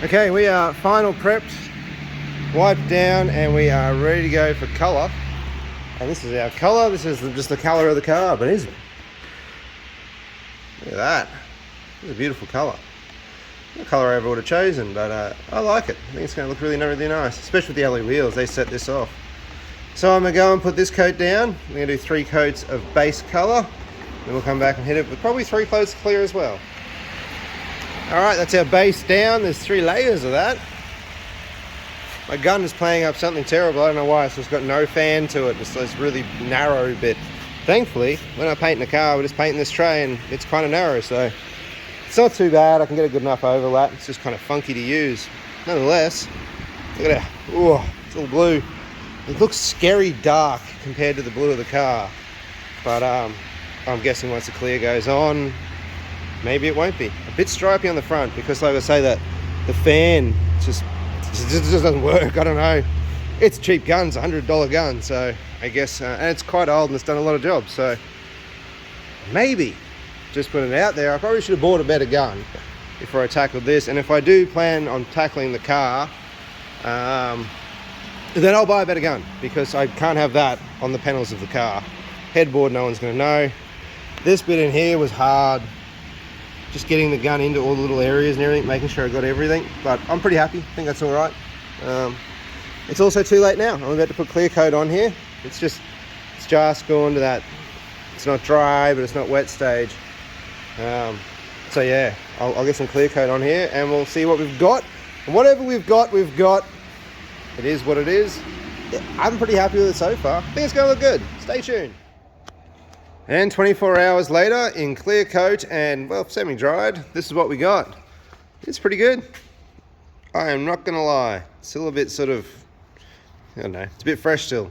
Okay, we are final prepped, wiped down, and we are ready to go for colour. And this is our colour. This is just the colour of the car, but look at that. It's a beautiful colour. Not the colour I ever would have chosen, but I like it. I think it's going to look really, really nice, especially with the alloy wheels. They set this off. So I'm going to go and put this coat down. I'm going to do 3 coats of base colour. Then we'll come back and hit it with probably 3 coats clear as well. Alright, that's our base down. There's 3 layers of that. My gun is playing up something terrible. I don't know why. It's just got no fan to it. It's this really narrow bit. Thankfully, when I paint the car, we're just painting this tray and it's kind of narrow, so it's not too bad. I can get a good enough overlap. It's just kind of funky to use. Nonetheless, look at that. Oh, it's all blue. It looks scary dark compared to the blue of the car. But I'm guessing once the clear goes on, maybe it won't be. A bit stripy on the front because, like I say, that the fan just doesn't work. I don't know. It's cheap guns, $100 gun, so I guess, and it's quite old and it's done a lot of jobs. So maybe, just putting it out there, I probably should have bought a better gun before I tackled this. And if I do plan on tackling the car, then I'll buy a better gun because I can't have that on the panels of the car. Headboard, no one's going to know. This bit in here was hard. Just getting the gun into all the little areas and everything, making sure I got everything. But I'm pretty happy. I think that's all right. It's also too late now. I'm about to put clear coat on here. It's just gone to that. It's not dry, but it's not wet stage. So yeah, I'll get some clear coat on here and we'll see what we've got. And whatever we've got, we've got. It is what it is. Yeah, I'm pretty happy with it so far. I think it's going to look good. Stay tuned. And 24 hours later, in clear coat and, well, semi-dried, this is what we got. It's pretty good. I am not going to lie. Still a bit sort of, I don't know, it's a bit fresh still.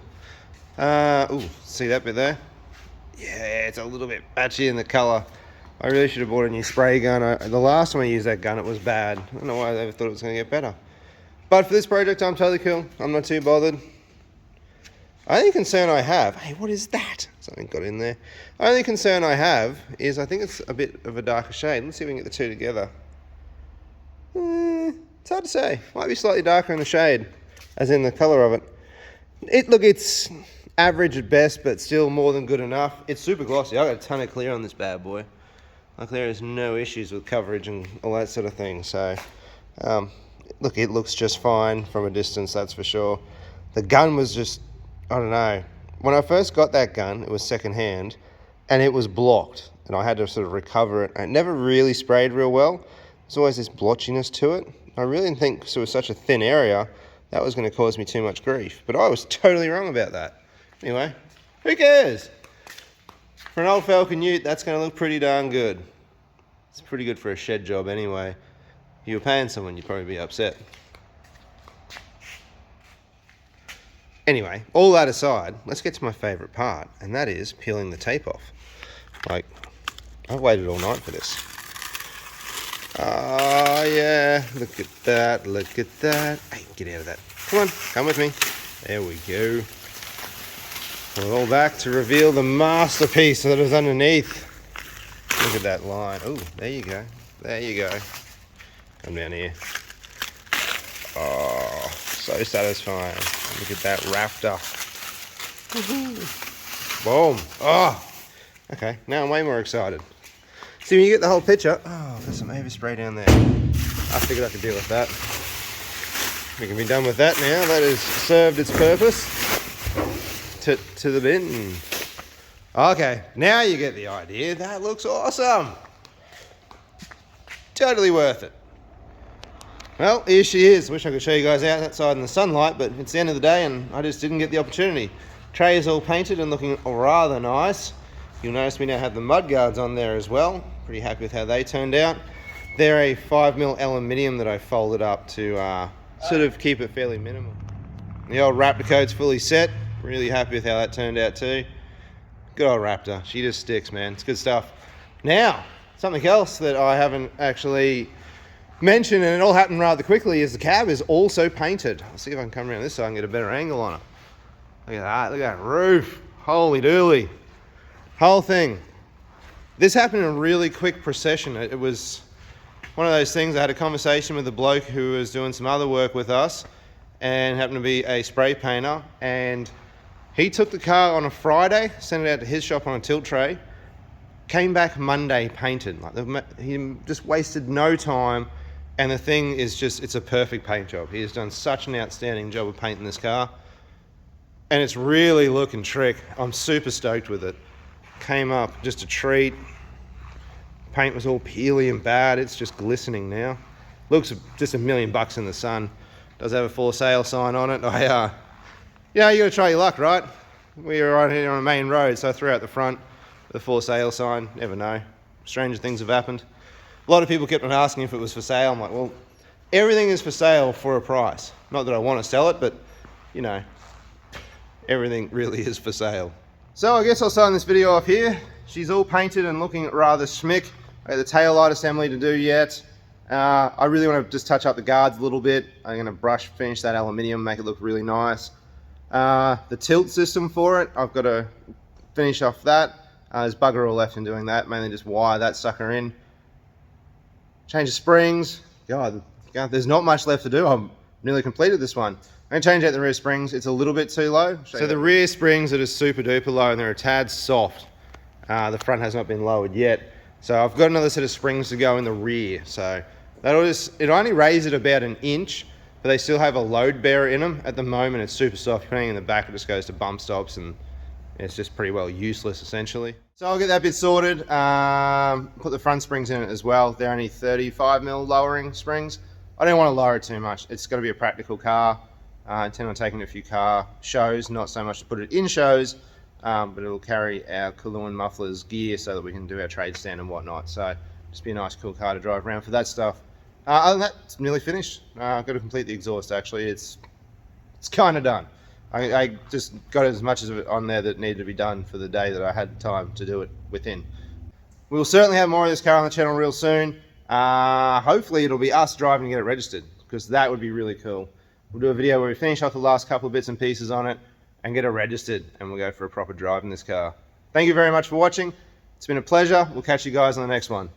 Ooh, see that bit there? Yeah, it's a little bit patchy in the colour. I really should have bought a new spray gun. The last time I used that gun, it was bad. I don't know why I ever thought it was going to get better. But for this project, I'm totally cool. I'm not too bothered. Only concern I have, hey, what is that? Something got in there. Only concern I have is I think it's a bit of a darker shade. Let's see if we can get the two together. It's hard to say. Might be slightly darker in the shade, as in the colour of it. Look, it's average at best, but still more than good enough. It's super glossy. I got a ton of clear on this bad boy. Like there is no issues with coverage and all that sort of thing. So, look, it looks just fine from a distance, that's for sure. The gun was just, I don't know. When I first got that gun, it was secondhand, and it was blocked, and I had to sort of recover it. It never really sprayed real well. There's always this blotchiness to it. I really didn't think, because it was such a thin area, that was going to cause me too much grief. But I was totally wrong about that. Anyway, who cares? For an old Falcon Ute, that's going to look pretty darn good. It's pretty good for a shed job anyway. If you were paying someone, you'd probably be upset. Anyway, all that aside, let's get to my favourite part, and that is peeling the tape off. Like, I've waited all night for this. Oh yeah, look at that, look at that. Hey, get out of that. Come on, come with me. There we go. We're all back to reveal the masterpiece that is underneath. Look at that line. Oh, there you go. There you go. Come down here. Oh, so satisfying. Look at that Raptor. Boom. Oh, okay. Now I'm way more excited. See, when you get the whole picture, oh, there's some overspray down there. I figured I could deal with that. We can be done with that now. That has served its purpose to the bin. Okay, now you get the idea. That looks awesome. Totally worth it. Well, here she is. Wish I could show you guys outside in the sunlight, but it's the end of the day and I just didn't get the opportunity. Tray is all painted and looking rather nice. You'll notice we now have the mud guards on there as well. Pretty happy with how they turned out. They're a 5mm aluminium that I folded up to sort of keep it fairly minimal. The old Raptor coat's fully set. Really happy with how that turned out too. Good old Raptor. She just sticks, man. It's good stuff. Now, something else that I haven't actually mentioned, and it all happened rather quickly, is the cab is also painted. I'll see if I can come around this side and get a better angle on it. Look at that. Look at that roof. Holy dooly. Whole thing. This happened in a really quick procession. It was one of those things. I had a conversation with a bloke who was doing some other work with us and happened to be a spray painter, and he took the car on a Friday, sent it out to his shop on a tilt tray, came back Monday painted. Like, he just wasted no time, and the thing is just, it's a perfect paint job. He has done such an outstanding job of painting this car, and it's really looking trick. I'm super stoked with it. Came up just a treat. Paint was all peely and bad. It's just glistening now. Looks just $1 million in the sun. Does have a for sale sign on it. Yeah, you gotta try your luck, right? We were right here on a main road, so I threw out the front, the for sale sign. Never know. Stranger things have happened. A lot of people kept on asking if it was for sale. I'm like, well, everything is for sale for a price. Not that I want to sell it, but you know, everything really is for sale. So I guess I'll sign this video off here. She's all painted and looking rather schmick. I got the tail light assembly to do yet. I really want to just touch up the guards a little bit. I'm going to finish that aluminium, make it look really nice. The tilt system for it, I've got to finish off that. There's bugger all left in doing that, mainly just wire that sucker in. Change the springs. God, there's not much left to do. I've nearly completed this one. I'm going to change out the rear springs. It's a little bit too low. So the rear springs are just super duper low and they're a tad soft. The front has not been lowered yet. So I've got another set of springs to go in the rear. So it only raised it about 1 inch, but they still have a load bearer in them. At the moment, it's super soft. Putting it in the back, it just goes to bump stops and it's just pretty well useless essentially. So I'll get that bit sorted. Put the front springs in it as well. They're only 35mm lowering springs. I don't want to lower it too much. It's got to be a practical car. I intend on taking it to a few car shows, not so much to put it in shows, but it'll carry our Cooler and Mufflers gear so that we can do our trade stand and whatnot. So just be a nice cool car to drive around for that stuff. Other than that, it's nearly finished. I've got to complete the exhaust actually. It's kind of done. I just got as much of it on there that needed to be done for the day that I had time to do it within. We'll certainly have more of this car on the channel real soon. Hopefully it'll be us driving to get it registered, because that would be really cool. We'll do a video where we finish off the last couple of bits and pieces on it and get it registered, and we'll go for a proper drive in this car. Thank you very much for watching. It's been a pleasure. We'll catch you guys on the next one.